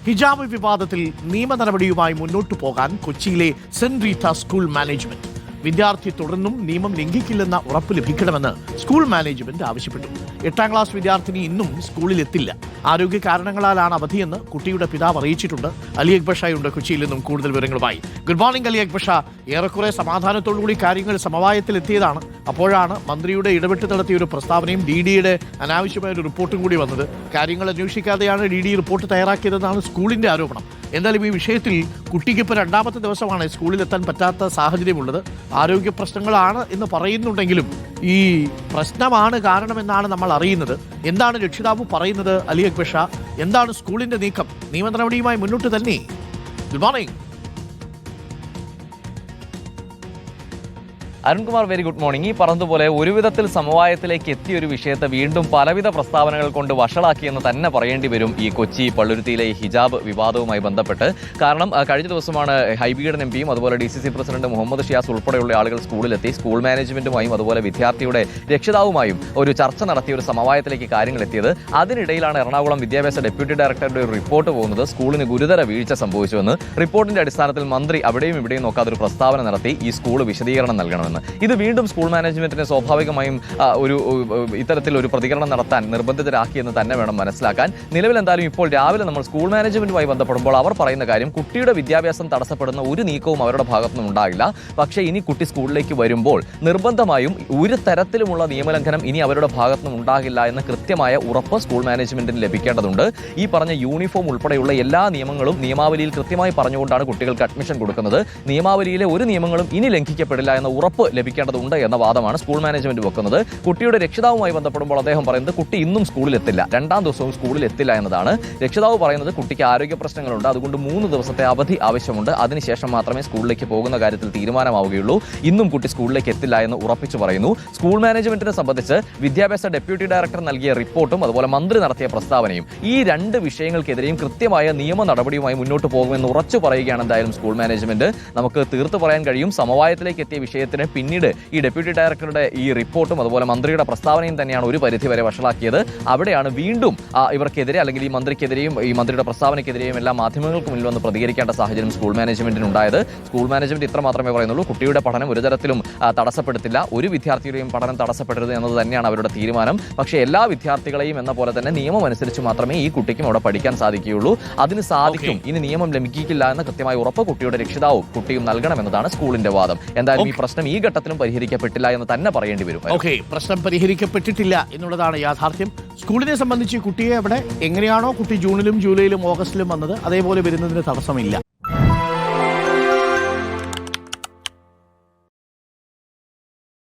ഹിജാബ് വിവാദത്തിൽ നിയമ നടപടിയുമായി മുന്നോട്ടു പോകാൻ കൊച്ചിയിലെ സെന്റ് റീത്ത സ്കൂൾ മാനേജ്മെന്റ്. വിദ്യാർത്ഥി തുടർന്നും നിയമം ലംഘിക്കില്ലെന്ന ഉറപ്പ് ലഭിക്കണമെന്ന് സ്കൂൾ മാനേജ്മെന്റ് ആവശ്യപ്പെട്ടു. 8ാം ക്ലാസ് വിദ്യാർത്ഥിനി ഇന്നും സ്കൂളിലെത്തില്ല. ആരോഗ്യ കാരണങ്ങളാലാണ് അവധിയെന്ന് കുട്ടിയുടെ പിതാവ് അറിയിച്ചിട്ടുണ്ട്. അലി അക്ബർ ഷായുണ്ട് കൊച്ചിയിൽ നിന്നും കൂടുതൽ വിവരങ്ങളുമായി. Good morning Ali Akbar Shah. ഏറെക്കുറെ സമാധാനത്തോടുകൂടി കാര്യങ്ങൾ സമവായത്തിലെത്തിയതാണ്. അപ്പോഴാണ് മന്ത്രിയുടെ ഇടപെട്ട് നടത്തിയ ഒരു പ്രസ്താവനയും DDയുടെ അനാവശ്യമായ ഒരു റിപ്പോർട്ടും കൂടി വന്നത്. കാര്യങ്ങൾ അന്വേഷിക്കാതെയാണ് DD റിപ്പോർട്ട് തയ്യാറാക്കിയതെന്നാണ് സ്കൂളിന്റെ ആരോപണം. എന്തായാലും ഈ വിഷയത്തിൽ കുട്ടിക്ക് ഇപ്പോൾ 2ാമത്തെ ദിവസമാണ് സ്കൂളിലെത്താൻ പറ്റാത്ത സാഹചര്യമുള്ളത്. ആരോഗ്യ പ്രശ്നങ്ങളാണ് എന്ന് പറയുന്നുണ്ടെങ്കിലും ഈ പ്രശ്നമാണ് കാരണമെന്നാണ് നമ്മൾ അറിയുന്നത്. എന്താണ് രക്ഷിതാവ് പറയുന്നത് അലി അക്ബർ ഷാ? എന്താണ് സ്കൂളിന്റെ നീക്കം? നിയമ നടപടിയുമായി മുന്നോട്ട് തന്നെ. Good morning. Arunkumar, very good morning. ഈ പറഞ്ഞതുപോലെ ഒരു വിധത്തിൽ സമവായത്തിലേക്ക് എത്തിയ ഒരു വിഷയത്തെ വീണ്ടും പലവിധ പ്രസ്താവനകൾ കൊണ്ട് വഷളാക്കിയെന്ന് തന്നെ പറയേണ്ടി വരും ഈ കൊച്ചി പള്ളുരുത്തിയിലെ ഹിജാബ് വിവാദവുമായി ബന്ധപ്പെട്ട്. കാരണം കഴിഞ്ഞ ദിവസമാണ് ഹൈബീഡൻ MPയും അതുപോലെ DCC പ്രസിഡന്റ് മുഹമ്മദ് ഷിയാസ് ഉൾപ്പെടെയുള്ള ആളുകൾ സ്കൂളിലെത്തി സ്കൂൾ മാനേജ്മെന്റുമായും അതുപോലെ വിദ്യാർത്ഥിയുടെ രക്ഷിതാവുമായും ഒരു ചർച്ച നടത്തിയ ഒരു സമവായത്തിലേക്ക് കാര്യങ്ങൾ എത്തിയത്. അതിനിടയിലാണ് എറണാകുളം വിദ്യാഭ്യാസ ഡെപ്യൂട്ടി ഡയറക്ടറുടെ ഒരു റിപ്പോർട്ട് പോകുന്നത്. സ്കൂളിന് ഗുരുതര വീഴ്ച സംഭവിച്ചുവെന്ന് റിപ്പോർട്ടിന്റെ അടിസ്ഥാനത്തിൽ മന്ത്രി അവിടെയും ഇവിടെയും നോക്കാതെ ഒരു പ്രസ്താവന നടത്തി ഈ സ്കൂൾ വിശദീകരണം നൽകണമെന്ന്. ഇത് വീണ്ടും സ്കൂൾ മാനേജ്മെന്റിനെ സ്വാഭാവികമായും ഇത്തരത്തിലൊരു പ്രതികരണം നടത്താൻ നിർബന്ധിതരാക്കിയെന്ന് തന്നെ വേണം മനസ്സിലാക്കാൻ. നിലവിൽ എന്തായാലും ഇപ്പോൾ രാവിലെ നമ്മൾ സ്കൂൾ മാനേജ്മെന്റുമായി ബന്ധപ്പെടുമ്പോൾ അവർ പറയുന്ന കാര്യം കുട്ടിയുടെ വിദ്യാഭ്യാസം തടസ്സപ്പെടുന്ന ഒരു നീക്കവും അവരുടെ ഭാഗത്തുനിന്നും ഉണ്ടാകില്ല. പക്ഷേ ഇനി കുട്ടി സ്കൂളിലേക്ക് വരുമ്പോൾ നിർബന്ധമായും ഒരു തരത്തിലുമുള്ള നിയമലംഘനം ഇനി അവരുടെ ഭാഗത്തുനിന്നും ഉണ്ടാകില്ല എന്ന കൃത്യമായ ഉറപ്പ് സ്കൂൾ മാനേജ്മെന്റിന് ലഭിക്കേണ്ടതുണ്ട്. ഈ പറഞ്ഞ യൂണിഫോം ഉൾപ്പെടെയുള്ള എല്ലാ നിയമങ്ങളും നിയമാവലിയിൽ കൃത്യമായി പറഞ്ഞുകൊണ്ടാണ് കുട്ടികൾക്ക് അഡ്മിഷൻ കൊടുക്കുന്നത്. നിയമാവലിയിലെ ഒരു നിയമങ്ങളും ഇനി ലംഘിക്കപ്പെടില്ല എന്ന ഉറപ്പ് ലഭിക്കേണ്ടതുണ്ട് എന്ന വാദമാണ് സ്കൂൾ മാനേജ്മെന്റ് വെക്കുന്നത്. കുട്ടിയുടെ രക്ഷിതാവുമായി ബന്ധപ്പെടുമ്പോൾ അദ്ദേഹം പറയുന്നത് കുട്ടി ഇന്നും സ്കൂളിൽ എത്തില്ല, 2ാം ദിവസവും സ്കൂളിൽ എത്തില്ല എന്നതാണ്. രക്ഷിതാവ് പറയുന്നത് കുട്ടിക്ക് ആരോഗ്യ പ്രശ്നങ്ങളുണ്ട്, അതുകൊണ്ട് 3 ദിവസത്തെ അവധി ആവശ്യമുണ്ട്, അതിനുശേഷം മാത്രമേ സ്കൂളിലേക്ക് പോകുന്ന കാര്യത്തിൽ തീരുമാനമാവുകയുള്ളൂ. ഇന്നും കുട്ടി സ്കൂളിലേക്ക് എത്തില്ല എന്ന് ഉറപ്പിച്ചു പറയുന്നു. സ്കൂൾ മാനേജ്മെന്റിനെ സംബന്ധിച്ച് വിദ്യാഭ്യാസ ഡെപ്യൂട്ടി ഡയറക്ടർ നൽകിയ റിപ്പോർട്ടും അതുപോലെ മന്ത്രി നടത്തിയ പ്രസ്താവനയും ഈ 2 വിഷയങ്ങൾക്കെതിരെയും കൃത്യമായ നിയമ നടപടിയുമായി മുന്നോട്ട് പോകുമെന്ന് ഉറച്ചു പറയുകയാണ് എന്തായാലും സ്കൂൾ മാനേജ്മെന്റ്. നമുക്ക് തീർത്തു പറയാൻ കഴിയും, സമവായത്തിലേക്ക് എത്തിയ വിഷയത്തിന് പിന്നീട് ഈ ഡെപ്യൂട്ടി ഡയറക്ടറുടെ ഈ റിപ്പോർട്ടും അതുപോലെ മന്ത്രിയുടെ പ്രസ്താവനയും തന്നെയാണ് ഒരു പരിധിവരെ വഷളാക്കിയത്. അവിടെയാണ് വീണ്ടും ഇവർക്കെതിരെ അല്ലെങ്കിൽ ഈ മന്ത്രിക്കെതിരെയും ഈ മന്ത്രിയുടെ പ്രസ്താവനയ്ക്കെതിരെയും എല്ലാ മാധ്യമങ്ങൾക്ക് മുന്നിൽ വന്ന് പ്രതികരിക്കേണ്ട സാഹചര്യം സ്കൂൾ മാനേജ്മെന്റിന് ഉണ്ടായത്. സ്കൂൾ മാനേജ്മെന്റ് ഇത്ര മാത്രമേ പറയുന്നുള്ളൂ, കുട്ടിയുടെ പഠനം ഒരു തരത്തിലും തടസ്സപ്പെടുത്തില്ല, ഒരു വിദ്യാർത്ഥിയുടെയും പഠനം തടസ്സപ്പെടരുത് എന്നത് തന്നെയാണ് അവരുടെ തീരുമാനം. പക്ഷേ എല്ലാ വിദ്യാർത്ഥികളെയും എന്ന പോലെ തന്നെ നിയമം അനുസരിച്ച് മാത്രമേ ഈ കുട്ടിക്കും അവിടെ പഠിക്കാൻ സാധിക്കുകയുള്ളൂ. അതിന് സാധിക്കും, ഇനി നിയമം ലംഘിക്കില്ല എന്ന കൃത്യമായ ഉറപ്പ് കുട്ടിയുടെ രക്ഷിതാവും കുട്ടിയും നൽകണമെന്നതാണ് സ്കൂളിന്റെ വാദം. എന്തായാലും ഈ പ്രശ്നം ഈ ഘട്ടത്തിലും പരിഹരിക്കപ്പെട്ടില്ല എന്ന് തന്നെ പറയേണ്ടി വരും. പ്രശ്നം പരിഹരിക്കപ്പെട്ടിട്ടില്ല എന്നുള്ളതാണ് യാഥാർത്ഥ്യം. സ്കൂളിനെ സംബന്ധിച്ച് കുട്ടിയെ അവിടെ എങ്ങനെയാണോ കുട്ടി ജൂണിലും ജൂലൈയിലും ഓഗസ്റ്റിലും വന്നത് അതേപോലെ വരുന്നതിന് തടസ്സമില്ല.